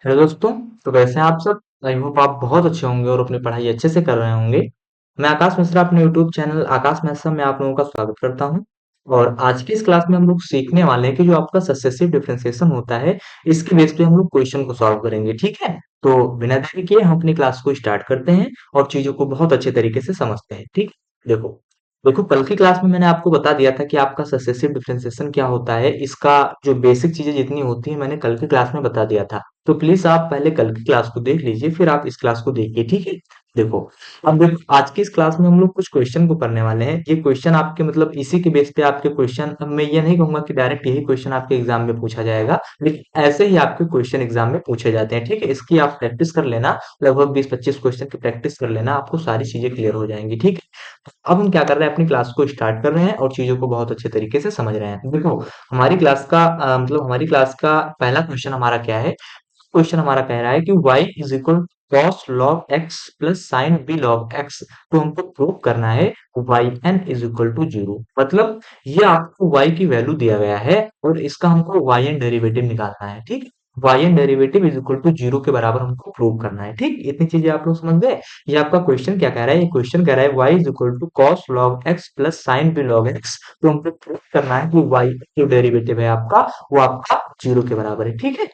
Hello दोस्तों। तो कैसे हैं आप सब? आई होप आप बहुत अच्छे होंगे और अपनी पढ़ाई अच्छे से कर रहे होंगे। मैं आकाश मिश्रा अपने यूट्यूब चैनल आकाश मिश्रा में आप लोगों का स्वागत करता हूं। और आज की इस क्लास में हम लोग सीखने वाले हैं कि जो आपका सक्सेसिव डिफरेंशिएशन होता है, इसके बेस पे हम लोग क्वेश्चन को सॉल्व करेंगे। ठीक है, तो बिना देरी किए हम अपनी क्लास को स्टार्ट करते हैं और चीजों को बहुत अच्छे तरीके से समझते हैं। ठीक, देखो देखो कल की क्लास में मैंने आपको बता दिया था कि आपका सक्सेसिव डिफरेंशिएशन क्या होता है। इसका जो बेसिक चीजें जितनी होती है मैंने कल की क्लास में बता दिया था। तो प्लीज आप पहले कल की क्लास को देख लीजिए, फिर आप इस क्लास को देखिए। ठीक है, देखो अब देखो आज की इस क्लास में हम लोग कुछ क्वेश्चन को करने वाले हैं। ये क्वेश्चन आपके मतलब इसी के बेस पे आपके क्वेश्चन, अब मैं ये नहीं कहूंगा कि डायरेक्ट यही क्वेश्चन आपके एग्जाम में पूछा जाएगा, लेकिन ऐसे ही आपके क्वेश्चन एग्जाम में पूछे जाते हैं। ठीक है, इसकी आप प्रैक्टिस कर लेना, लगभग 20-25 क्वेश्चन की प्रैक्टिस कर लेना, आपको सारी चीजें क्लियर हो जाएंगी। ठीक है, अब हम क्या कर रहे हैं, अपनी क्लास को स्टार्ट कर रहे हैं और चीजों को बहुत अच्छे तरीके से समझ रहे हैं। देखो हमारी क्लास का मतलब हमारी क्लास का पहला क्वेश्चन हमारा क्या है। क्वेश्चन हमारा कह रहा है कि y is equal cos log x plus sine b log x. तो हमको प्रूव करना है y n is equal to zero. मतलब ये आपको y की वैल्यू दिया गया है और इसका हमको वाई एन डेरिवेटिव निकालना है। ठीक, y n derivative is equal to zero के बराबर हमको प्रूव करना है। ठीक, इतनी चीजें आप लोग समझ गए। ये आपका क्वेश्चन क्या कह रहा है, ये क्वेश्चन कह रहा है y is equal to cos log x plus sine b log x. तो हमको प्रूव करना है कि y जो डेरिवेटिव है आपका, वो आपका जीरो के बराबर है। ठीक है,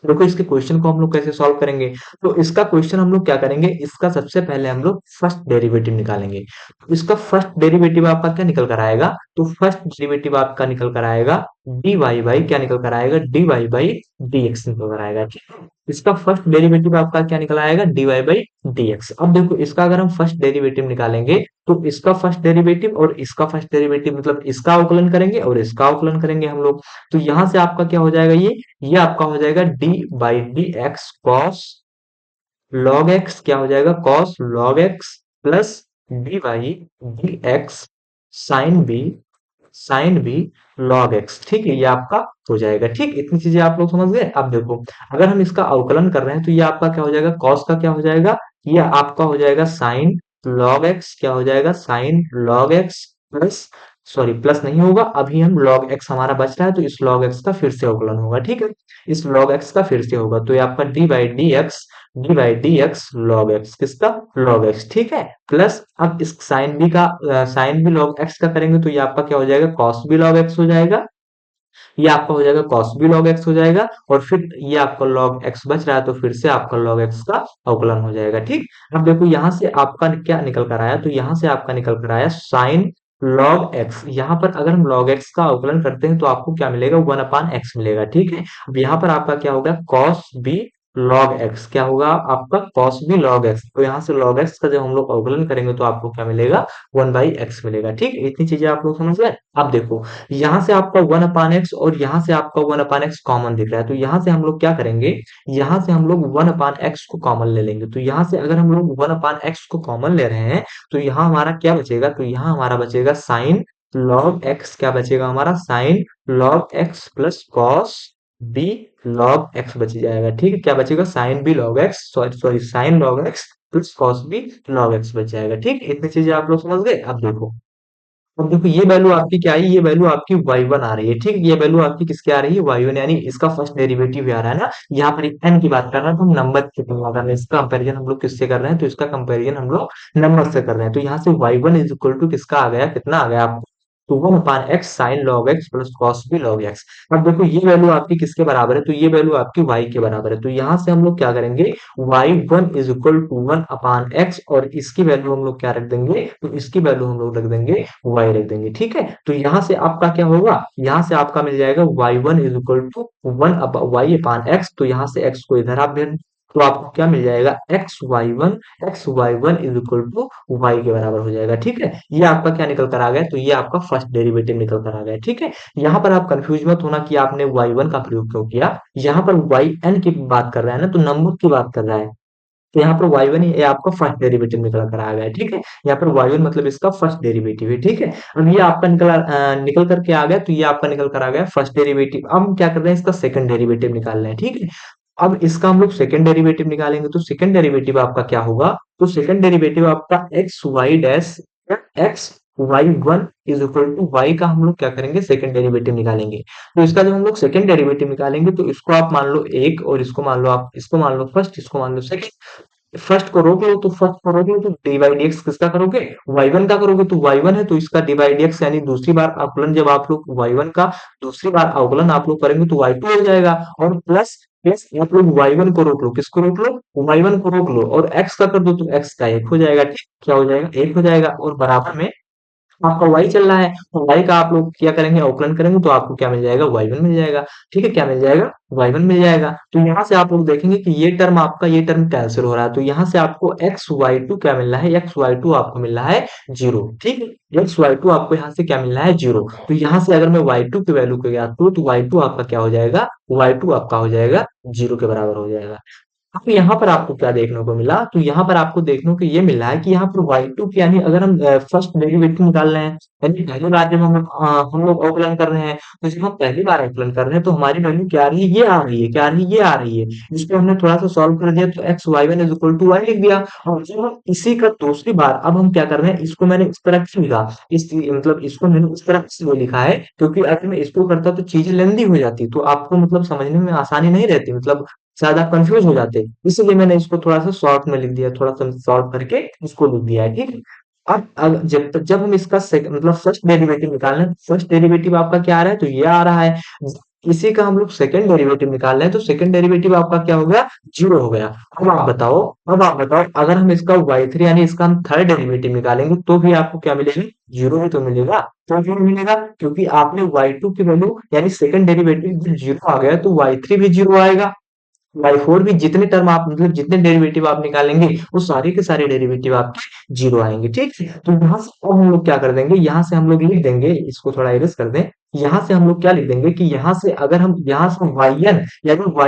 देखो इसके क्वेश्चन को हम लोग कैसे सॉल्व करेंगे। तो इसका क्वेश्चन हम लोग क्या करेंगे, इसका सबसे पहले हम लोग फर्स्ट डेरिवेटिव निकालेंगे। तो इसका फर्स्ट डेरिवेटिव आपका क्या निकल कर आएगा, तो फर्स्ट डेरिवेटिव आपका निकल कर आएगा डी वाई बाई, क्या निकल कर आएगा, d y by d x निकल कर आएगा। ठीक है, इसका फर्स्ट डेरिवेटिव आपका क्या निकल आएगा, d y by d x. अब देखो इसका अगर हम फर्स्ट डेरिवेटिव निकालेंगे, तो इसका फर्स्ट डेरिवेटिव और इसका फर्स्ट डेरिवेटिव मतलब इसका अवकलन करेंगे और इसका अवकलन करेंगे हम लोग। तो यहां से आपका क्या हो जाएगा, ये आपका हो जाएगा d by d x cos log x, क्या हो जाएगा cos log x plus d by d x sine b log x. ठीक है, ये आपका हो जाएगा। ठीक, इतनी चीजें आप लोग समझ गए। अब देखो अगर हम इसका अवकलन कर रहे हैं तो ये आपका क्या हो जाएगा, कॉस का क्या हो जाएगा, ये आपका हो जाएगा साइन लॉग एक्स, क्या हो जाएगा sign log x plus, sorry plus नहीं होगा, अभी हम लॉग एक्स हमारा बच रहा है तो इस लॉग एक्स का फिर से अवकलन होगा। ठीक है, इस लॉग एक्स का फिर से होगा, तो ये आपका D by d x log x, किसका लॉग एक्स। ठीक है, प्लस अब इस साइन बी लॉग एक्स का करेंगे तो ये आपका क्या हो जाएगा, कॉस बी लॉग एक्स हो जाएगा। ये आपका हो जाएगा कॉस बी लॉग एक्स हो जाएगा, और फिर ये आपका लॉग एक्स बच रहा है तो फिर से आपका लॉग एक्स का अवकलन हो जाएगा। ठीक, अब देखो यहां से आपका क्या निकल कर आया, तो यहां से आपका निकल कर आया साइन लॉग एक्स। यहाँ पर अगर हम लॉग एक्स का अवकलन करते हैं तो आपको क्या मिलेगा, 1/x मिलेगा। ठीक है, अब यहाँ पर आपका क्या होगा, कॉस बी लॉग एक्स, क्या होगा आपका कॉस बी लॉग एक्स। तो यहाँ से लॉग एक्स का जब हम लोग अवकलन करेंगे तो आपको क्या मिलेगा, 1/x मिलेगा। ठीक, इतनी चीजें आप लोग समझ गए। अब देखो यहाँ से आपका 1/x और यहाँ से आपका 1/x कॉमन दिख रहा है, तो यहाँ से हम लोग क्या करेंगे, यहाँ से हम लोग 1/x को कॉमन ले लेंगे। तो यहाँ से अगर हम लोग 1/x को कॉमन ले रहे हैं तो यहाँ हमारा क्या बचेगा, तो यहाँ हमारा बचेगा साइन लॉग एक्स, क्या बचेगा हमारा sine log x plus cos b log x बच जाएगा। ठीक है, क्या बचेगा sine b log x, sorry sorry sine log x plus cos b log x बच जाएगा। ठीक, इतनी चीजें आप लोग समझ गए। अब देखो ये वैल्यू आपकी क्या आई, ये वैल्यू आपकी y1 आ रही है। ठीक, ये वैल्यू आपकी किसकी आ रही है, y1, यानी इसका फर्स्ट डेरिवेटिव भी आ रहा है ना। यहाँ पर एक n की बात कर रहे हैं तो हम नंबर की तुलना कर रहे हैं, इसका कंपैरिजन हम लोग किससे कर रहे हैं, तो इसका कंपैरिजन हम लोग नंबर से कर रहे हैं। तो यहाँ से y1 इज इक्वल टू किसका आ गया, कितना आ गया आपको, तो 1/x sine log x plus cos b log x. अब देखो ये वैल्यू आपकी किसके बराबर है, तो ये वैल्यू आपकी y के बराबर है। तो यहाँ से हम लोग क्या करेंगे, y1 is equal to 1/x, और इसकी वैल्यू हम लोग क्या रख देंगे, तो इसकी वैल्यू हम लोग रख देंगे y रख देंगे। ठीक है, तो यहाँ से आपका क्या होगा, यहाँ से आपका मिल जाएगा y1 is equal to 1/y/x। तो यहाँ से x को इधर आप भेज, तो आपको क्या मिल जाएगा, x y1 is equal to y के बराबर हो जाएगा। ठीक है, ये आपका क्या निकल कर आ गया, तो ये आपका फर्स्ट डेरिवेटिव निकल कर आ गया। ठीक है, यहाँ पर आप कंफ्यूज मत होना कि आपने y1 का प्रयोग क्यों किया। यहाँ पर yn की बात कर रहा है ना, तो नंबर की बात कर रहा है। तो यहाँ पर y1 ये आपका फर्स्ट डेरिवेटिव निकल कर आ गया है। ठीक है, यहाँ पर y1 मतलब इसका फर्स्ट डेरिवेटिव है। ठीक है, अब ये आपका निकल करके आ गया, तो ये आपका निकल कर आ गया फर्स्ट डेरिवेटिव। अब हम क्या कर रहे हैं, इसका सेकंड डेरिवेटिव निकाल रहे हैं। ठीक है, अब इसका हम लोग सेकंड डेरिवेटिव निकालेंगे, तो सेकंड डेरिवेटिव आपका क्या होगा, तो सेकंड डेरिवेटिव आपका x y dash x y1 is equal to y का हम लोग क्या करेंगे, सेकंड डेरिवेटिव निकालेंगे। तो इसका जब हम लोग सेकंड डेरिवेटिव निकालेंगे तो इसको आप मान लो एक, और इसको मान लो आप, इसको मान लो फर्स्ट, इसको मान लो सेकंड। फर्स्ट करोगे तो फर्स्ट करोगे तो डी बाई डी एक्स किसका करोगे, वाई वन का करोगे, तो वाई वन है तो इसका डी बाई डी एक्स, यानी दूसरी बार अवकलन जब आप लोग वाई वन का दूसरी बार अवकलन आप लोग करेंगे तो वाई टू हो जाएगा। और प्लस प्लस आप लोग वाई वन को रोक लो, किसको रोक लो, वाई वन को रोक लो, और एक्स का कर दो तो एक्स का एक हो जाएगा, ठीक, क्या हो जाएगा, एक हो जाएगा। और बराबर में आपका वाई चल रहा है, तो वाई का आप लोग क्या करेंगे, अवकलन करेंगे तो आपको क्या मिल जाएगा, वाई वन मिल जाएगा। ठीक है, क्या मिल जाएगा, वाई वन मिल जाएगा। तो यहाँ से आप लोग देखेंगे कि ये टर्म आपका, ये टर्म कैंसिल हो रहा है, तो यहाँ से आपको एक्स वाई टू क्या मिल रहा है, एक्स वाई टू आपको मिल रहा है जीरो। ठीक है, एक्स वाई टू आपको यहाँ से क्या मिल रहा है, जीरो। तो यहाँ से अगर मैं वाई टू की वैल्यू को ज्ञात करूँ तो वाई टू आपका क्या हो जाएगा, वाई टू आपका हो जाएगा जीरो के बराबर हो जाएगा। अब यहाँ पर आपको क्या देखने को मिला, तो यहाँ पर आपको देखने को ये मिला है कि यहाँ पर y2 की, यानी अगर हम फर्स्ट डेरिवेटिव निकाल रहे हैं, यानी पहली बार जब हम लोग अवकलन कर रहे हैं, तो जब हम पहली बार अवकलन कर रहे हैं तो हमारी वैल्यू क्या आ रही है, ये आ रही है, क्या आ रही है, ये आ रही है। इसको हमने थोड़ा सा सॉल्व कर दिया तो x y one is equal to y लिख दिया। और जब हम इसी का दूसरी बार, अब हम क्या कर रहे हैं, इसको मैंने इस तरह से लिखा, इस मतलब इसको मैंने इस तरह से लिखा है, क्योंकि अगर मैं इसको करता तो चीजें लेंदी हो जाती, तो आपको मतलब समझने में आसानी नहीं रहती, मतलब शायद आप कंफ्यूज हो जाते, इसलिए मैंने इसको थोड़ा सा शॉर्ट में लिख दिया, थोड़ा सा शॉर्ट करके इसको लिख दिया है, ठीक है। अब जब हम इसका मतलब फर्स्ट डेरिवेटिव निकाल रहे हैं, फर्स्ट डेरिवेटिव आपका क्या आ रहा है, तो ये आ रहा है। इसी का हम लोग सेकंड डेरिवेटिव निकाल रहे हैं, तो सेकंड डेरिवेटिव आपका क्या हो गया, जीरो हो गया। अब आप बताओ अगर हम इसका y3 यानी इसका हम थर्ड डेरिवेटिव निकालेंगे तो भी आपको क्या मिलेगा, जीरो ही तो मिलेगा। तो जीरो मिलेगा क्योंकि आपने y2 की वैल्यू यानी सेकंड डेरिवेटिव जब जीरो आ गया तो y3 भी जीरो आएगा, बाई फोर भी, जितने टर्म आप मतलब जितने डेरिवेटिव आप निकालेंगे वो सारे के सारे डेरिवेटिव आपके जीरो आएंगे, ठीक है। तो यहाँ से अब हम लोग क्या कर देंगे, यहाँ से हम लोग लिख देंगे, इसको थोड़ा इरेज कर दें। यहाँ से हम लोग क्या लिख देंगे कि यहाँ से अगर हम यहाँ से वाई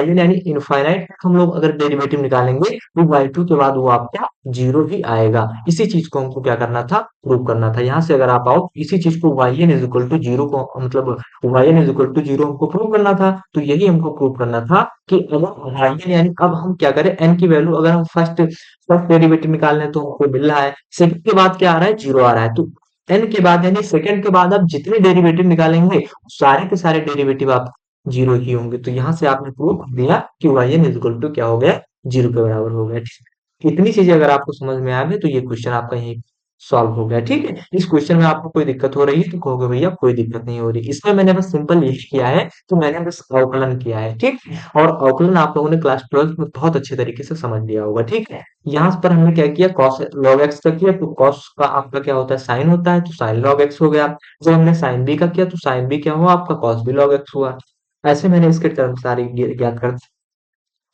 एन यानी इनफाइनाइट तक हम लोग अगर डेरिवेटिव निकालेंगे तो वाई टू के बाद वो आपका जीरो ही आएगा। इसी चीज को हमको क्या करना था, प्रूव करना था। यहाँ से अगर आप आओ, इसी चीज को y n is equal to zero को मतलब y n is equal to zero हमको प्रूव करना था। तो यही हमको प्रूव करना था कि अगर वाई एन यानी अब हम क्या करें, एन की वैल्यू अगर हम फर्स्ट फर्स्ट डेरिवेटिव निकाल रहे हैं तो हमको मिल रहा है, सेकंड के बाद क्या आ रहा है, जीरो आ रहा है। तो एन के बाद यानी सेकंड के बाद आप जितने डेरिवेटिव निकालेंगे सारे के सारे डेरिवेटिव आप जीरो ही होंगे। तो यहाँ से आपने प्रूव कर दिया कि y n is equal to क्या हो गया, जीरो के बराबर हो गया, ठीक है। इतनी चीजें अगर आपको समझ में आ गई तो ये क्वेश्चन आपका यही सॉल्व हो गया, ठीक है। इस क्वेश्चन में आपको कोई दिक्कत हो रही है तो कहोगे भैया कोई दिक्कत नहीं हो रही, इसमें मैंने बस सिंपल यही किया है, तो मैंने बस अवकलन किया है, ठीक। और अवकलन आप लोगों ने क्लास 12 में बहुत अच्छे तरीके से समझ लिया होगा, ठीक है। यहाँ पर हमने क्या किया, कॉस लॉग एक्स का किया, तो कॉस का आपका क्या होता है, साइन होता है, तो साइन लॉग एक्स हो गया। जब हमने साइन बी का किया तो साइन बी क्या हुआ, आपका कॉस बी लॉग एक्स हुआ। ऐसे मैंने इसके टर्म सारे ज्ञात कर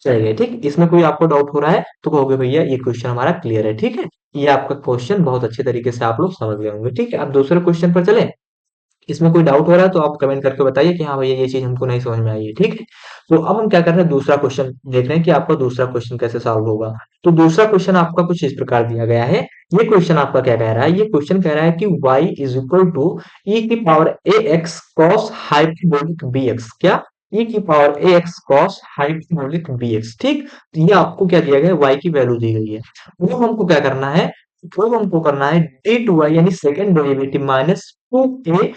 चलिए, ठीक। इसमें कोई आपको डाउट हो रहा है तो कहोगे भैया ये क्वेश्चन हमारा क्लियर है, ठीक है। ये आपका क्वेश्चन बहुत अच्छे तरीके से आप लोग समझ गए होंगे, ठीक है। अब दूसरे क्वेश्चन पर चले, इसमें कोई डाउट हो रहा है तो आप कमेंट करके बताइए कि हाँ भैया ये चीज हमको नहीं समझ में आई है, ठीक है। तो अब हम क्या कर रहे हैं, दूसरा क्वेश्चन देख रहे हैं कि आपका दूसरा क्वेश्चन कैसे सॉल्व होगा। तो दूसरा क्वेश्चन आपका कुछ इस प्रकार दिया गया है। ये क्वेश्चन आपका क्या कह रहा है, ये क्वेश्चन कह रहा है कि y is equal to e की power a x cos hyperbolic b x, क्या, ई की power a x cos hyperbolic b x, ठीक। तो ये आपको क्या दिया गया है, y की वैल्यू दी गई है। वो हमको क्या करना है, वो हमको करना है डी टू वाई यानी second derivative minus two a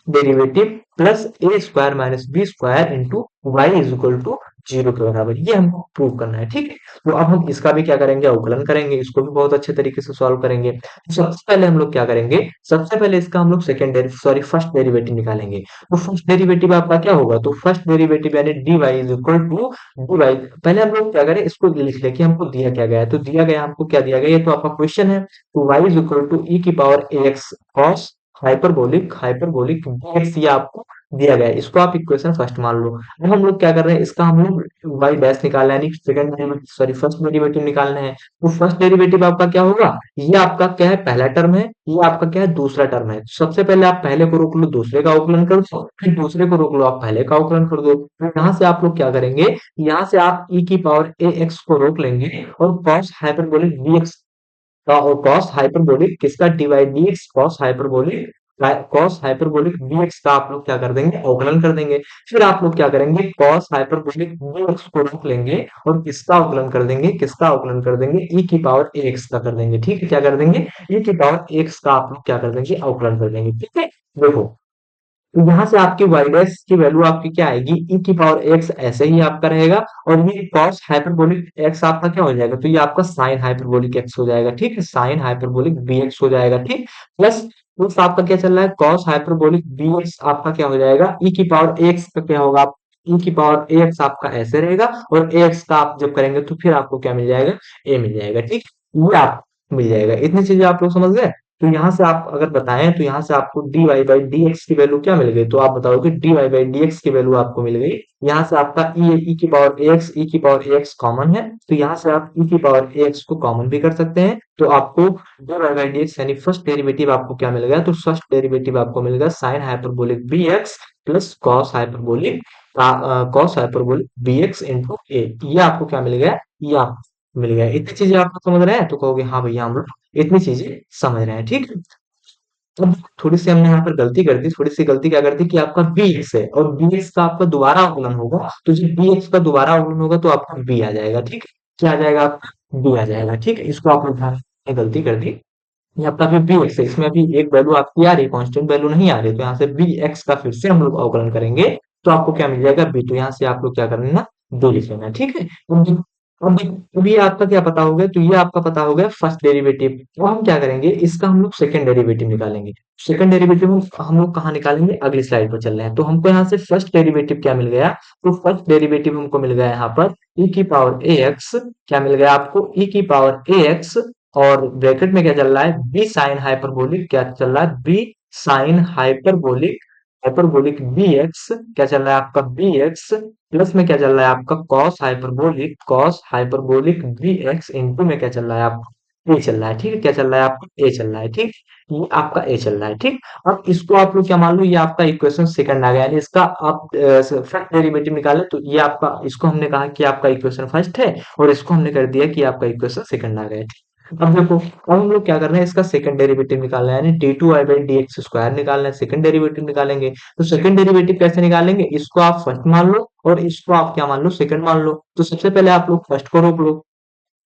derivative plus a square minus b square into y is equal to zero के बराबर, ये हमको प्रूव करना है, ठीक है। तो अब हम इसका भी क्या करेंगे, अवकलन करेंगे, इसको भी बहुत अच्छे तरीके से सॉल्व करेंगे। तो सबसे पहले हम लोग क्या करेंगे, सबसे पहले इसका हम लोग फर्स्ट डेरिवेटिव निकालेंगे। तो फर्स्ट डेरिवेटिव आपका क्या होगा, तो फर्स्ट डेरिवेटिव यानी d y is equal to d y, पहले हम लोग क्या करें, इसको लिख ले कि हमको दिया क्या गया है। तो दिया गया हमको क्या दिया गया, ये तो आपका क्वेश्चन है। तो y is equal to e की power a x cos hyperbolic hyperbolic dx ये आपको दिया गया है, इसको आप इक्वेशन फर्स्ट मान लो। अब हम लोग क्या कर रहे हैं, इसका हम लोग y डैश निकालना है, यानी second derivative sorry first derivative निकालना है। तो फर्स्ट डेरिवेटिव आपका क्या होगा, ये आपका क्या है, पहला टर्म है, ये आपका क्या है, दूसरा टर्म है। सबसे पहले आप पहले को रोक लो, दूसरे का अवकलन कर दो, फिर दूसरे को रोक लो, आप पहले का अवकलन कर दो। फिर यहाँ से आप लोग क्या करेंगे, यहाँ से आप e की पावर ए एक्स को रोक लेंगे और cos हाइपरबोलिक dx का, और कॉस हाइपरबोलिक किसका, divide dx cos hyperbolic dx का आप लोग क्या कर देंगे, अवकलन कर देंगे। फिर आप लोग क्या करेंगे, कॉस हाइपरबोलिक dx को रोक लेंगे और किसका अवकलन कर देंगे, किसका अवकलन कर देंगे, e की पावर ax का कर देंगे, ठीक है। क्या कर देंगे, e की पावर x का आप लोग क्या कर देंगे, अवकलन कर देंगे, ठीक है। देखो तो यहाँ से आपकी वाई डैश की वैल्यू आपकी क्या आएगी, ई की पावर एक्स ऐसे ही आपका रहेगा, और ये कॉस हाइपरबोलिक एक्स आपका क्या हो जाएगा, तो ये आपका साइन हाइपरबोलिक एक्स हो जाएगा, ठीक है, साइन हाइपरबोलिक बी एक्स हो जाएगा, ठीक। प्लस प्लस आपका क्या चल रहा है, कॉस हाइपरबोलिक बी एक्स आपका क्या हो जाएगा, ई की पावर एक्स का क्या होगा, ई की पावर ए एक्स आपका ऐसे रहेगा, और ए एक्स का आप जब करेंगे तो फिर आपको क्या मिल जाएगा, ए मिल जाएगा, ठीक। ये आप मिल जाएगा, इतनी चीजें आप लोग समझ गए। तो यहाँ से आप अगर बताएं तो यहाँ से आपको dy बाई डी एक्स की वैल्यू क्या मिल गई, तो आप बताओगे dy बाई डी एक्स की वैल्यू आपको मिल गई। यहाँ से आपका ई की पावर एक्स, ई की पावर एक्स कॉमन है, तो यहाँ से आप ई की पावर एक्स को कॉमन भी कर सकते हैं, तो आपको dy बाई डी एक्स यानी फर्स्ट डेरिवेटिव आपको क्या मिल गया, तो फर्स्ट डेरिवेटिव आपको मिल गया sine hyperbolic b x plus cos hyperbolic b x into a, ये आपको क्या मिल गया, ये आपको मिल गया। इतनी चीजें आपको समझ रहे हैं, तो कहोगे हाँ भैया हम लोग इतनी चीजें समझ रहे हैं, ठीक है। अब थोड़ी सी हमने यहाँ पर गलती कर दी, थोड़ी सी गलती क्या कर दी कि आपका बी एक्स है और बी एक्स का आपका दोबारा अवकलन होगा, तो जब बी एक्स का दोबारा अवकलन होगा तो आपका बी आ जाएगा, ठीक है, क्या आ जाएगा आपका बी आ जाएगा, ठीक है, इसको आप लोग ध्यान में गलती कर दी। ये आपका अभी बी एक्स है, इसमें अभी एक वैल्यू आपकी आ रही है, कांस्टेंट वैल्यू नहीं आ रही, तो यहाँ से बी एक्स का फिर से हम लोग अवकलन करेंगे, तो आपको क्या मिल जाएगा बी, तो यहाँ से आप लोग क्या करना, दो लिख लेना, ठीक है। अब ये आपका क्या पता हो गया, तो ये आपका पता हो गया फर्स्ट डेरिवेटिव। तो हम क्या करेंगे, इसका हम लोग सेकंड डेरिवेटिव निकालेंगे। सेकंड डेरिवेटिव हम लोग कहाँ निकालेंगे, अगली स्लाइड पर चल रहे हैं। तो हमको यहाँ से फर्स्ट डेरिवेटिव क्या मिल गया, तो फर्स्ट डेरिवेटिव हमको मिल गया यहाँ पर ई की पावर ए एक्स, क्या मिल गया आपको, ई की पावर ए एक्स, और ब्रैकेट में क्या चल रहा है, बी साइन हाइपरबोलिक, क्या चल रहा है, b sine hyperbolic, hyperbolic b x, क्या चल रहा है आपका बी एक्स, प्लस में क्या चल रहा है आपका cos hyperbolic b x into में क्या चल रहा है आपका ए चल रहा है, ठीक है, क्या चल रहा है आपका ए चल रहा है, ठीक, ये आपका ए चल रहा है, ठीक। अब इसको आप लोग क्या मान लो, ये आपका इक्वेशन सेकंड आ गया, यानी इसका आप फर्स्ट डेरिवेटिव निकाले, तो ये आपका, इसको हमने कहा कि आपका इक्वेशन फर्स्ट है, और इसको हमने कर दिया कि आपका इक्वेशन सेकंड आ गया, ठीक। अब देखो, अब हम लोग क्या कर रहे हैं, इसका सेकंड डेरिवेटिव निकालना है, यानी d two I by d x square निकालना है, सेकंड डेरिवेटिव निकालेंगे। तो सेकंड डेरिवेटिव कैसे निकालेंगे, इसको आप फर्स्ट मान लो और इसको आप क्या मान लो, सेकंड मान लो। तो सबसे पहले आप लोग फर्स्ट को रोक लो,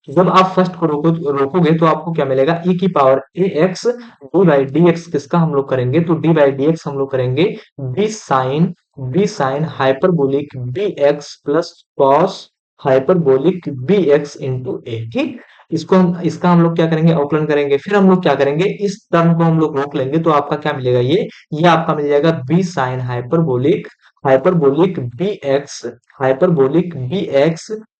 जब आप फर्स्ट को रोकोगे तो आपको क्या मिलेगा, ई की power a x, D by d x किसका हम लोग करेंगे, तो डी बाई डी एक्स हम लोग करेंगे b sine hyperbolic b x plus cos hyperbolic b x into a, ठीक। इसका हम लोग क्या करेंगे, अवकलन करेंगे, फिर हम लोग क्या करेंगे, इस टर्म को हम लोग रोक लेंगे, तो आपका क्या मिलेगा, ये आपका मिल जाएगा b sine hyperbolic hyperbolic b x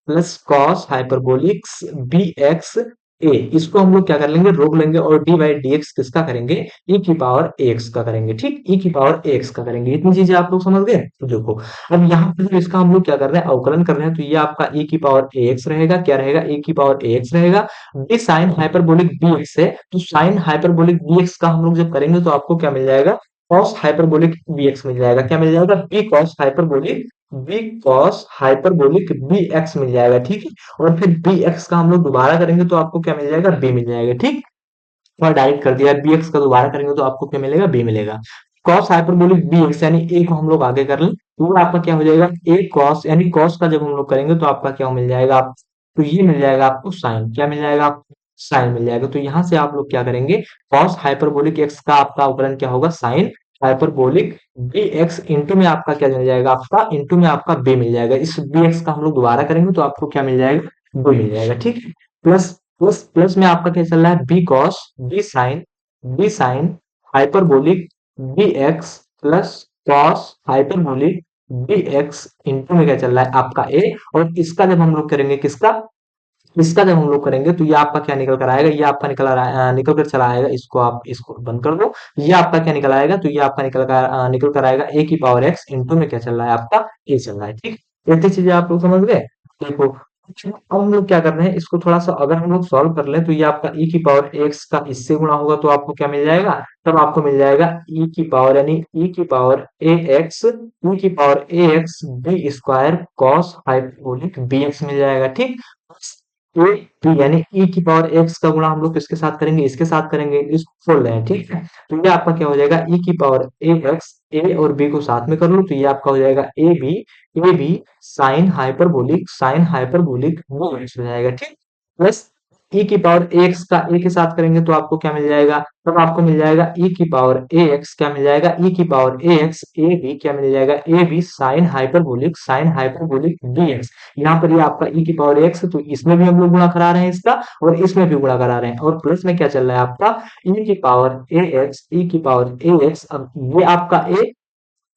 plus cos hyperbolic b x a, इसको हम लोग क्या कर लेंगे, रोक लेंगे, और डी बाई डी एक्स किसका करेंगे, ई की पावर ए एक्स का करेंगे, ठीक, ई की पावर ए एक्स का करेंगे। इतनी चीजें आप लोग समझ गए। तो देखो, अब यहाँ पे जो इसका हम लोग क्या कर रहे हैं, अवकलन कर रहे हैं, तो ये आपका ई की पावर ए एक्स रहेगा, क्या रहेगा, ई की पावर ए एक्स रहेगा, b sine hyperbolic b x है, तो साइन हाइपरबोलिक बी एक्स का हम लोग जब करेंगे तो आपको क्या मिल जाएगा, कॉस हाइपरबोलिक बी एक्स मिल जाएगा, क्या मिल जाएगा, b cos hyperbolic b x मिल जाएगा, ठीक है। और फिर बी एक्स का हम लोग दोबारा करेंगे तो आपको क्या मिल जाएगा, बी मिल जाएगा, ठीक। और डायरेक्ट कर दिया, बी एक्स का दोबारा करेंगे तो आपको क्या मिलेगा, बी मिलेगा। कॉस हाइपरबोलिक बी एक्स यानी ए को हम लोग आगे कर लें, तो वो आपका क्या हो जाएगा, ए कॉस, यानी कॉस का जब हम लोग करेंगे तो आपका क्या मिल जाएगा, आप तो ये मिल जाएगा आपको साइन, क्या मिल जाएगा आपको, साइन मिल जाएगा। तो यहाँ से आप लोग क्या करेंगे, कॉस हाइपरबोलिक एक्स का आपका अवकलन क्या होगा, sine hyperbolic b x into में आपका क्या मिल जाएगा, आपका इंटू में आपका बी मिल जाएगा। इस बी एक्स का हम लोग दोबारा करेंगे तो आपको क्या मिल जाएगा, बी मिल जाएगा, ठीक है। प्लस प्लस में आपका क्या चल रहा है, b sine hyperbolic b x plus cos hyperbolic b x into में क्या चल रहा है आपका ए, और इसका जब हम लोग करेंगे, किसका, इसका जब हम लोग करेंगे तो ये आपका क्या निकल कर आएगा, ये आपका निकल कर चला आएगा, इसको आप इसको बंद कर दो। ये आपका क्या निकल आएगा, तो ये आपका निकल कर आएगा ए की पावर एक्स इंटू में क्या चल रहा है आपका ए चल रहा है, ठीक। इतनी चीजें आप लोग समझ गए। देखो, अब हम लोग क्या कर रहे हैं, इसको थोड़ा सा अगर हम लोग सॉल्व कर लें, तो ये आपका e की पावर एक्स का इससे गुणा होगा तो आपको क्या मिल जाएगा, तब आपको मिल जाएगा e की पावर, यानी e की पावर ए एक्स, e की power a x b square cos hyperbolic b x मिल जाएगा, ठीक। ए बी यानी e की पावर एक्स का गुणा हम लोग किसके साथ करेंगे, इसके साथ करेंगे, इसको खोल रहे हैं, ठीक है। तो ये आपका क्या हो जाएगा, e की पावर ए एक्स, ए और बी को साथ में कर लो, तो ये आपका हो जाएगा ए बी साइन हाइपरबोलिक वो एक्स हो जाएगा, ठीक। प्लस ई की पावर ए एक्स का ए के साथ करेंगे तो आपको क्या मिल जाएगा, तब आपको मिल जाएगा ई की पावर ए एक्स, क्या मिल जाएगा, ई की power a x a b, क्या मिल जाएगा, a b sine hyperbolic b x. यहाँ पर ये आपका ई की पावर एक्स, तो इसमें भी हम लोग गुणा करा रहे हैं इसका, और इसमें भी गुणा करा रहे हैं, और प्लस में क्या चल रहा है आपका ई की पावर ए एक्स, ई की पावर ए एक्स। अब ये आपका ए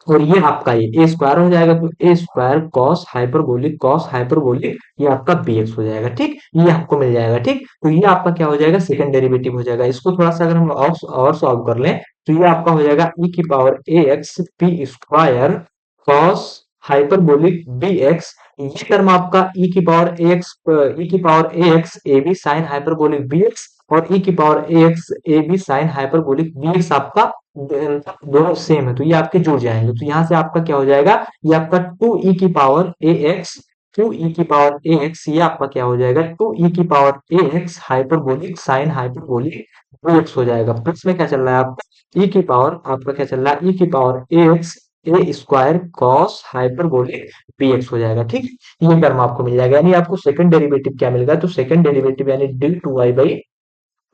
और ये आपका ये ए स्क्वायर हो जाएगा, तो ए स्क्वायर कॉस हाइपरबोलिक ये आपका बी एक्स हो जाएगा। ठीक, ये आपको मिल जाएगा। ठीक, तो ये आपका क्या हो जाएगा, सेकंड डेरिवेटिव हो जाएगा। इसको थोड़ा सा अगर हम और सॉल्व कर लें तो ये आपका हो जाएगा ई की power a x p square cos hyperbolic b x. ये टर्म आपका ई की पावर ए एक्स, ई की power a x a b sine hyperbolic b x, और ई की power a x a b sine hyperbolic b x आपका दोनों same है, तो ये आपके जुड़ जाएंगे। तो यहाँ से आपका क्या हो जाएगा, ये आपका टू ई की power a x, two e की पावर ए एक्स, ये आपका क्या हो जाएगा, टू ई की power a x hyperbolic sine hyperbolic b x हो जाएगा। प्लस में क्या चल रहा है आपका ई की पावर, आपका क्या चल रहा है, ई की power a x a square cos hyperbolic b x हो जाएगा। ठीक, ये टर्म आपको मिल जाएगा। यानी आपको सेकंड डेरिवेटिव क्या मिल गया, तो सेकंड डेरिवेटिव यानी d two y by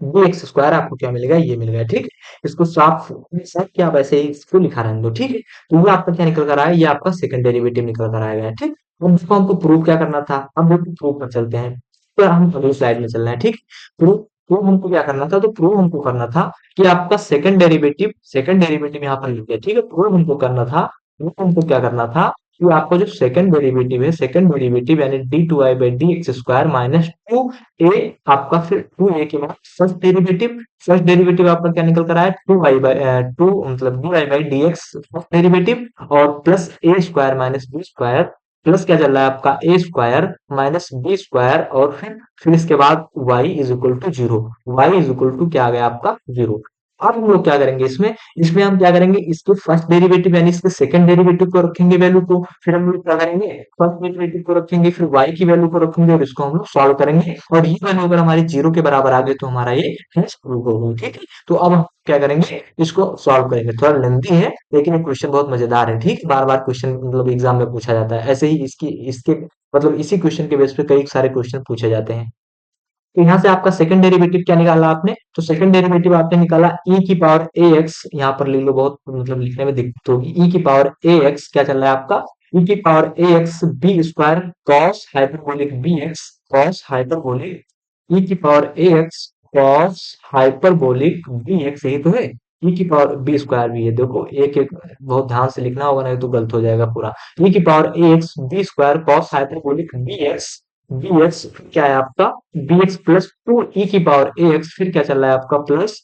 d x square आपको क्या मिलेगा, ये मिल गया। ठीक, इसको साफ साफ क्या आप ऐसे ही इसको लिखा रहने दो। ठीक है, तो ये आपका क्या निकल कर आया, ये आपका सेकंड डेरिवेटिव निकल कर आएगा। ठीक, अब इसको हमको प्रूव क्या करना था, अब देखो प्रूव पर चलते हैं, तो हम अगली स्लाइड में चल रहे हैं। ठीक, प्रूव प्रूव हमको क्या करना था, तो प्रूव हमको करना था कि आपका सेकंड डेरिवेटिव यहाँ पर लिख दिया। ठीक है, प्रूव हमको करना था, प्रूव हमको क्या करना था कि आपका जो सेकंड डेरिवेटिव है, सेकंड डेरिवेटिव यानी d two I by d x square minus two a आपका, फिर टू ए के बाद फर्स्ट डेरिवेटिव आपका क्या निकल कर आया, टू वाई बाई टू मतलब d y by d x first derivative, और plus a square minus b square, plus क्या चल रहा है आपका a square minus b square, और फिर इसके बाद y is equal to zero, y is equal to क्या आ गया आपका जीरो। अब हम लोग क्या करेंगे इसमें, इसमें हम क्या करेंगे, इसके फर्स्ट डेरिवेटिव यानी इसके सेकंड डेरिवेटिव को रखेंगे वैल्यू को, फिर हम लोग क्या करेंगे, फर्स्ट डेरिवेटिव को रखेंगे, फिर y की वैल्यू को रखेंगे, और इसको हम लोग सॉल्व करेंगे, और ये वैल्यू अगर हमारी जीरो के बराबर आ गई तो हमारा ये हैश प्रूव हो गई। ठीक है, तो अब हम क्या करेंगे, इसको सॉल्व करेंगे। थोड़ा लेंथी है लेकिन ये क्वेश्चन बहुत मजेदार है। ठीक, बार बार क्वेश्चन मतलब एग्जाम में पूछा जाता है, ऐसे ही इसकी इसके मतलब इसी क्वेश्चन के बेस पे कई सारे क्वेश्चन पूछे जाते हैं। तो यहाँ से आपका सेकंड डेरिवेटिव क्या निकाला आपने, तो सेकंड डेरिवेटिव आपने निकाला ई की पावर ए एक्स, यहाँ पर ले लो, बहुत मतलब लिखने में दिक्कत होगी। ई की पावर ए एक्स क्या चल रहा है आपका, ई की power a x b square cos hyperbolic b x, cos hyperbolic e की power a x cos hyperbolic b x, यही तो है। ई की पावर बी स्क्वायर भी है, देखो एक एक बहुत ध्यान से लिखना होगा, नहीं तो गलत हो जाएगा पूरा। ई की power a x b square cos hyperbolic b x क्या है आपका, b x plus two e की पावर ए एक्स, फिर क्या चल रहा है आपका प्लस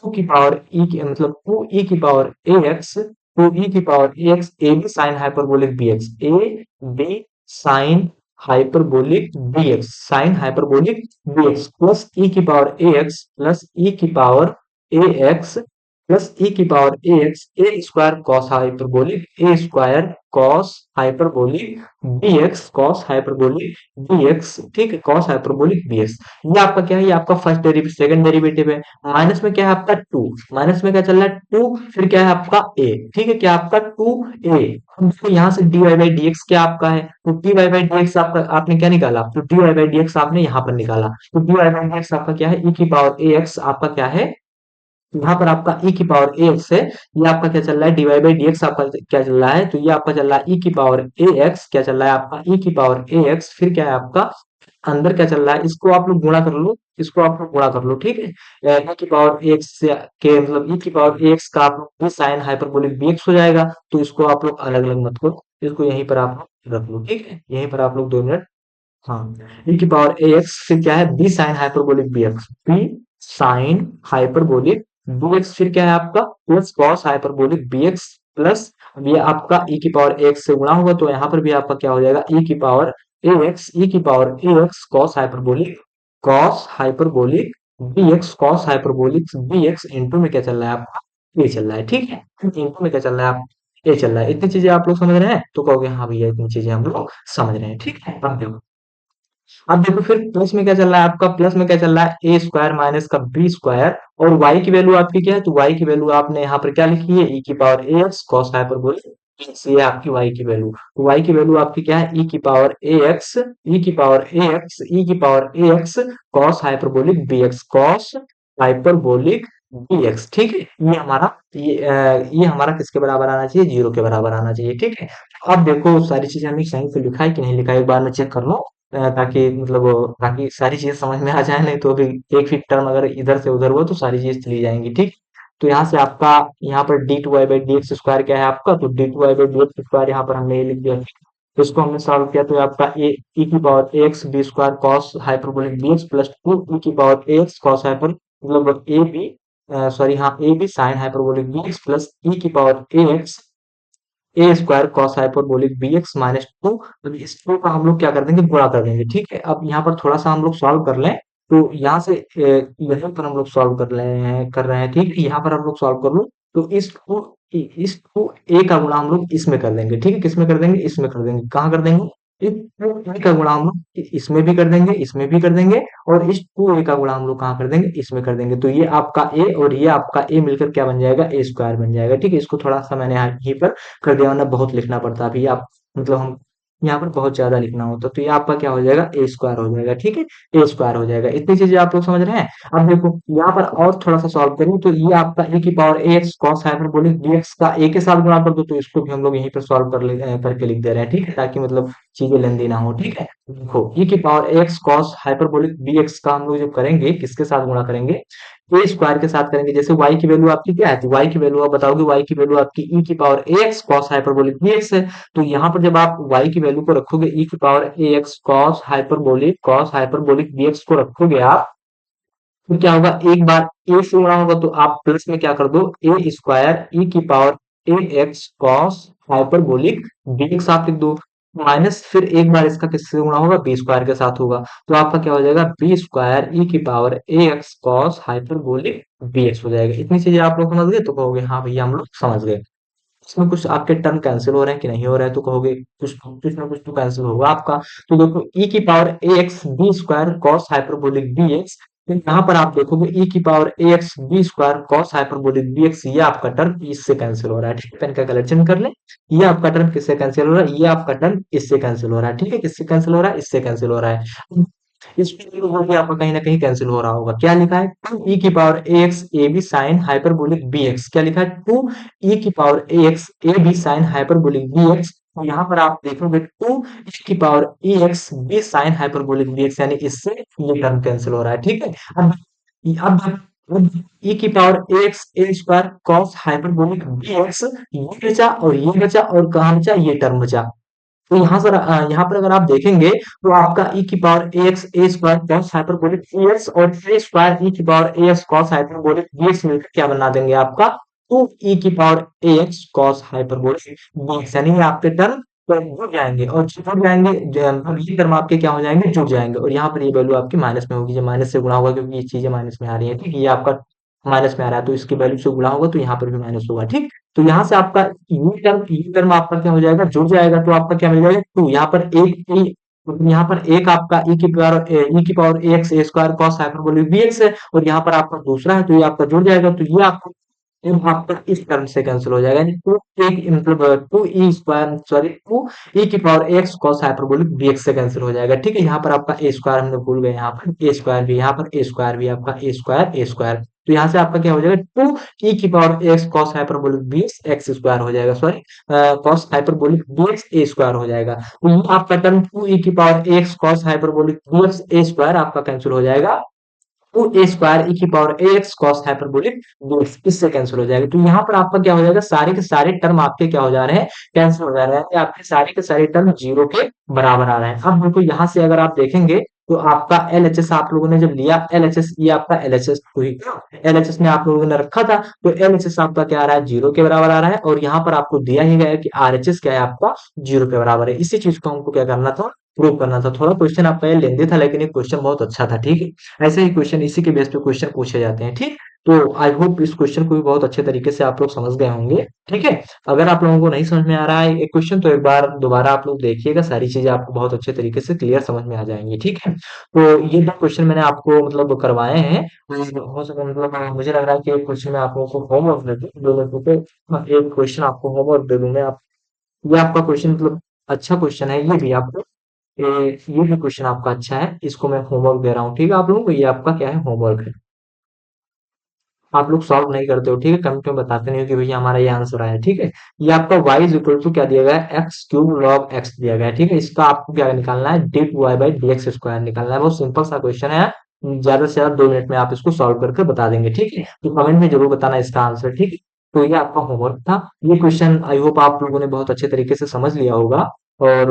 टू की पावर ई की मतलब टू ई की power a x, two e की power a x a b sine hyperbolic b x, a b sine hyperbolic b x, sine hyperbolic b x plus e की power a x plus e की power a x plus e की power a x a square cos hyperbolic a square cos hyperbolic b x, cos hyperbolic b x. ठीक है, cos hyperbolic b x, ये आपका क्या है, ये आपका फर्स्ट डेरिवेटिव सेकंड डेरिवेटिव है। माइनस में क्या है आपका टू, माइनस में क्या चल रहा है टू, फिर क्या है आपका ए। ठीक है, क्या आपका टू ए, हम देखो यहाँ से d y by d x क्या आपका है, तो d y by d x आपका आपने क्या निकाला, तो d y by d x आपने यहाँ पर निकाला, तो d y by d x आपका क्या है, ई की पावर ए एक्स आपका क्या है, यहाँ पर आपका e की पावर ए एक्स है, ये आपका क्या चल रहा है, डीवाई बाई डी एक्स आपका क्या चल रहा है, तो ये आपका चल रहा है e की पावर ए एक्स, क्या चल रहा है आपका e की पावर ए एक्स, फिर क्या है आपका अंदर क्या चल रहा है, इसको आप लोग गुणा कर लो, इसको आप लोग गुणा कर लो। ठीक है, e की पावर ए एक्स के मतलब e की पावर ए एक्स का आप लोग b sine hyperbolic b x हो जाएगा, तो इसको आप लोग अलग अलग मत करो, इसको यहीं पर आप लोग रख लो। ठीक है, यहीं पर आप लोग 2 मिनट, हाँ, e की पावर ए एक्स फिर क्या है b sine hyperbolic b x, b sine hyperbolic b x, फिर क्या है आपका plus cos hyperbolic b x, plus अब ये आपका e की पावर एक्स से गुणा होगा, तो यहाँ पर भी आपका क्या हो जाएगा e की पावर ए एक्स, ई की power a x cos hyperbolic b x, cos hyperbolic b x into में क्या चल रहा है आपका ए चल रहा है। ठीक है, इंटू में क्या चल रहा है आप ए चल रहा है। इतनी चीजें आप लोग समझ रहे हैं, तो कहोगे हाँ भैया इतनी चीजें हम लोग समझ रहे हैं। ठीक है, अब देखो, अब देखो फिर प्लस में क्या चल रहा है आपका, प्लस में क्या चल रहा है ए स्क्वायर माइनस का बी स्क्वायर, और y की वैल्यू आपकी क्या है, तो y की वैल्यू आपने यहाँ पर क्या लिखी है, e की power a x cos hyperbolic ये आपकी y की वैल्यू, तो y की वैल्यू आपकी क्या है, e की पावर ax, e की पावर ax, e की power ax cos hyperbolic bx, cos hyperbolic bx, ठीक है। ये हमारा किसके बराबर आना चाहिए, जीरो के बराबर आना चाहिए, ठीक है। अब देखो सारी चीजें हमने सही से लिखा है कि नहीं लिखा है, एक बार मैं चेक कर लूं, ताकि मतलब ताकि सारी चीजें समझ में आ जाए, नहीं तो अभी एक ही टर्म अगर इधर से उधर हुआ तो सारी चीजें चली जाएंगी, ठीक। तो यहाँ से आपका, यहाँ पर d two y by d x square क्या है आपका, तो d two y by d x square यहाँ पर हमने ये लिख दिया। तो इसको हमने सॉल्व किया तो ये आपका ए ई की power a x b square cos hyperbolic b x plus two e की power a x cos hyper मतलब ए बी, सॉरी हाँ a b sine hyperbolic b x plus e की power a x a square cos hyperbolic b x minus two. अब इस to का हम लोग क्या कर देंगे, गुणा कर देंगे, ठीक है। अब यहाँ पर थोड़ा सा हम लोग सॉल्व कर लें, तो यहाँ से यहाँ पर हम लोग सॉल्व कर रहे हैं, ठीक है। यहाँ पर हम लोग सॉल्व कर लो, तो इस टू ए का गुणा हम लोग इसमें कर देंगे, ठीक है। किसमें कर देंगे, इसमें कर देंगे, कहाँ कर देंगे, इस टू ए का गुणा हम लोग इसमें भी कर देंगे, इसमें भी कर देंगे, और इस टू ए का गुणा हम लोग कहाँ कर देंगे, इसमें कर देंगे। तो ये आपका ए और ये आपका ए मिलकर क्या बन जाएगा, ए स्क्वायर बन जाएगा, ठीक है। इसको थोड़ा सा मैंने यहाँ यहीं पर कर दिया, वरना बहुत लिखना पड़ता अभी आप, मतलब हम यहाँ पर बहुत ज्यादा लिखना होता, तो ये आपका क्या हो जाएगा, ए स्क्वायर हो जाएगा, ठीक है। ए स्क्वायर हो जाएगा, इतनी चीजें आप लोग समझ रहे हैं। अब देखो यहाँ पर और थोड़ा सा सॉल्व करूँ, तो ये आपका ए की power a x cos hyperbolic d x का ए के साथ गुणा कर दो, तो इसको भी हम लोग यहीं पर सॉल्व करके लिख दे रहे हैं, ठीक है, ताकि मतलब चीजें लेंदी ना हो, ठीक है। देखो e की power x cos hyperbolic b x का हम लोग जब करेंगे, किसके साथ गुणा करेंगे, ए स्क्वायर के साथ करेंगे। जैसे y की वैल्यू आपकी क्या है, तो y की वैल्यू आप बताओगे, y की वैल्यू आपकी e की power ax cos hyperbolic bx है। तो यहाँ पर जब आप y की वैल्यू को रखोगे, e की power ax cos hyperbolic bx को रखोगे आप, तो क्या होगा, एक बार a से गुणा होगा, तो आप प्लस में क्या कर दो, ए स्क्वायर e की power ax cos hyperbolic bx आप लिख दो, माइनस फिर एक बार इसका किससे गुणा होगा, बी स्क्वायर के साथ होगा। तो आपका क्या हो जाएगा, बी स्क्वायर ई की power a x cos hyperbolic b x हो जाएगा। इतनी चीजें आप लोग समझ गए, तो कहोगे हाँ भैया हम लोग समझ गए। इसमें कुछ आपके टर्म कैंसिल हो रहे हैं कि नहीं हो रहे हैं, तो कहोगे कुछ ना कुछ तो कैंसिल होगा आपका। तो देखो e की power a x b square cos hyperbolic b x, तो यहाँ पर आप देखोगे e की power a x b square cos hyperbolic b x, ये आपका टर्म इससे कैंसिल हो रहा है, ठीक है। पेन का कलर चेंज कर ले, ये आपका टर्म किससे कैंसिल हो रहा है, ये आपका टर्म इससे कैंसिल हो रहा है, ठीक है। किससे कैंसिल हो रहा है, इससे कैंसिल हो रहा है। इसमें वो भी आपका कहीं ना कहीं कैंसिल हो रहा होगा, क्या लिखा है, टू ई की power a x a b sine hyperbolic b x, क्या लिखा है, टू ई की power a x a b sine hyperbolic b x. तो यहाँ पर आप देखोगे टू ई की power a x b sine hyperbolic b x, यानी इससे ये टर्म कैंसिल हो रहा है, ठीक है। अब ई की power a x a square cos hyperbolic b x, ये बचा और ये बचा, और कहाँ बचा, ये टर्म बचा। तो यहाँ पर अगर आप देखेंगे, तो आपका e की power a x a square cos hyperbolic b x और ए स्क्वायर e की power a x cos hyperbolic b x मिलकर क्या बना देंगे आपका, टू ई की power a x cos hyperbolic b x, यानी ये आपके टर्म जुड़ जाएंगे, और जुड़ जाएंगे मतलब ये टर्म आपके क्या हो जाएंगे, जुड़ जाएंगे, और यहाँ पर ये वैल्यू आपकी माइनस में होगी, जब माइनस से गुणा होगा, क्योंकि ये चीजें माइनस में आ रही है, ठीक है। ये आपका माइनस में आ रहा है, तो इसकी वैल्यू से गुणा होगा, तो यहाँ पर भी माइनस होगा, ठीक। तो यहाँ से आपका ये टर्म आपका क्या हो जाएगा, जुड़ जाएगा, तो आपका क्या मिल जाएगा, टू। यहाँ पर एक यहाँ पर एक आपका ई की power a x a square cos hyperbolic b x है, और यहाँ पर आपका दूसरा है, तो ये आपका जुड़ जाएगा, तो ये आपका अब आपका इस टर्म से कैंसिल हो जाएगा, यानी टू एक मतलब two e square sorry two e की power x cos hyperbolic b x से कैंसिल हो जाएगा, ठीक है। यहाँ पर आपका ए स्क्वायर हमने भूल गए, यहाँ पर ए स्क्वायर भी, यहाँ पर ए स्क्वायर भी, आपका ए स्क्वायर, तो यहाँ से आपका क्या हो जाएगा, टू ई की power x cos hyperbolic b x x square हो जाएगा, sorry cos hyperbolic b x a square हो जाएगा। तो ये आपका टर्म टू ई की power x cos hyperbolic b x a square आपका कैंसिल हो जाएगा, टू ए स्क्वायर ई की power a x cos hyperbolic b इससे कैंसिल हो जाएगा। तो यहाँ पर आपका क्या हो जाएगा, सारे के सारे टर्म आपके क्या हो जा रहे हैं, कैंसिल हो जा रहे हैं, आपके सारे के सारे टर्म जीरो के बराबर आ रहे हैं। अब देखो यहाँ से अगर आप देखेंगे, तो आपका एल एच एस आप लोगों ने जब लिया, एल एच एस ये आपका L H S L H S में आप लोगों ने रखा था, तो एल एच एस आपका क्या आ रहा है, जीरो के बराबर आ रहा है, और यहाँ पर आपको दिया ही गया है कि आर एच एस क्या है आपका, जीरो के बराबर है। इसी चीज को हमको क्या करना था, प्रूव करना था। थोड़ा क्वेश्चन आपका ये लेंदी था, लेकिन ये क्वेश्चन बहुत अच्छा था, ठीक है। ऐसे ही क्वेश्चन इसी के बेस पे क्वेश्चन पूछे जाते हैं, ठीक। तो आई होप इस क्वेश्चन को भी बहुत अच्छे तरीके से आप लोग समझ गए होंगे, ठीक है। अगर आप लोगों को नहीं समझ में आ रहा है एक क्वेश्चन, तो एक बार दोबारा आप लोग देखिएगा, सारी चीजें आपको बहुत अच्छे तरीके से क्लियर समझ में आ जाएंगी, ठीक है। तो ये दो क्वेश्चन मैंने आपको मतलब करवाए हैं, तो हो सके मतलब मुझे लग रहा है कि एक क्वेश्चन में आप लोगों को होमवर्क दे दूं, दो मिनट रुको, एक क्वेश्चन आपको होमवर्क दे दूं मैं, ये आपका क्वेश्चन मतलब अच्छा क्वेश्चन है, ये भी आपको ये भी क्वेश्चन आपका अच्छा है, इसको मैं होमवर्क दे रहा हूँ, ठीक है आप लोगों को, ये आपका क्या है, होमवर्क है। आप लोग सॉल्व नहीं करते हो, ठीक है, कमेंट में बताते नहीं हो कि भैया हमारा ये आंसर आया, ठीक है। ये आपका y इज इक्वल टू क्या दिया गया है, एक्स क्यूब लॉग एक्स दिया गया है, ठीक है। इसका आपको क्या निकालना है, d two y by d x square निकालना है। बहुत सिंपल सा क्वेश्चन है, ज्यादा से ज्यादा 2 मिनट में आप इसको सॉल्व करके बता देंगे, ठीक है। तो कमेंट में जरूर बताना इसका आंसर, ठीक है। तो ये आपका होमवर्क था। ये क्वेश्चन आई होप आप लोगों ने बहुत अच्छे तरीके से समझ लिया होगा। और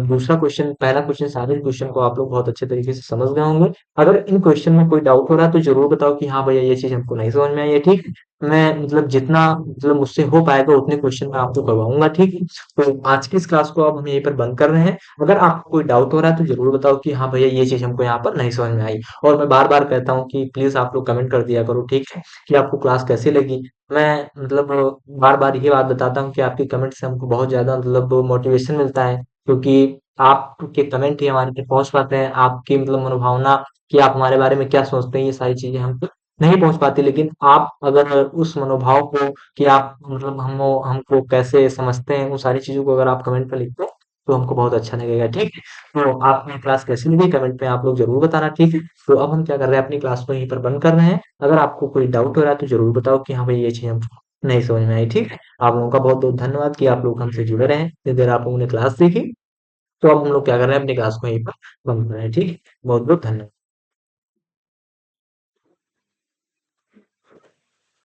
दूसरा क्वेश्चन, पहला क्वेश्चन, सारे क्वेश्चन को आप लोग बहुत अच्छे तरीके से समझ गए होंगे। अगर इन क्वेश्चन में कोई डाउट हो रहा है तो जरूर बताओ कि हाँ भैया ये चीज हमको नहीं समझ में आई है, ठीक है। मैं मतलब जितना मतलब मुझसे हो पाएगा उतने क्वेश्चन मैं आपको करवाऊंगा, ठीक है। तो आज की इस क्लास को अब हम यहीं पर बंद कर रहे हैं। अगर आपको कोई डाउट हो रहा है तो जरूर बताओ कि हाँ भैया ये चीज हमको यहाँ पर नहीं समझ में आई। और मैं बार बार कहता हूँ कि प्लीज आप लोग कमेंट कर दिया करो, ठीक है, कि आपको क्लास कैसी लगी। मैं मतलब बार बार ये बात बताता हूँ कि आपकी कमेंट से हमको बहुत ज्यादा मतलब मोटिवेशन मिलता है, क्योंकि आपके कमेंट ही हमारे तक पहुंच पाते हैं। आपकी मतलब मनोभावना कि आप हमारे बारे में क्या सोचते हैं, ये सारी चीजें हम तक नहीं पहुंच पाती। लेकिन आप अगर उस मनोभाव को, कि आप मतलब हम हमको कैसे समझते हैं, उन सारी चीजों को अगर आप कमेंट में लिखते हैं तो हमको बहुत अच्छा लगेगा, ठीक है। तो आपकी क्लास कैसी लगी कमेंट में आप लोग जरूर बताना, ठीक है। तो अब हम क्या कर रहे हैं, अपनी क्लास को यहीं पर बंद कर रहे हैं। अगर आपको कोई डाउट हो रहा है तो जरूर बताओ कि हाँ भाई ये चीज हमको नहीं समझ में आई, ठीक है। आप लोगों का बहुत बहुत धन्यवाद कि आप लोग हमसे जुड़े रहे, इतनी देर आप लोगों ने क्लास सीखी। तो अब हम लोग क्या कर रहे हैं, अपनी क्लास को यहीं पर बंद कर रहे हैं, ठीक है। बहुत बहुत धन्यवाद।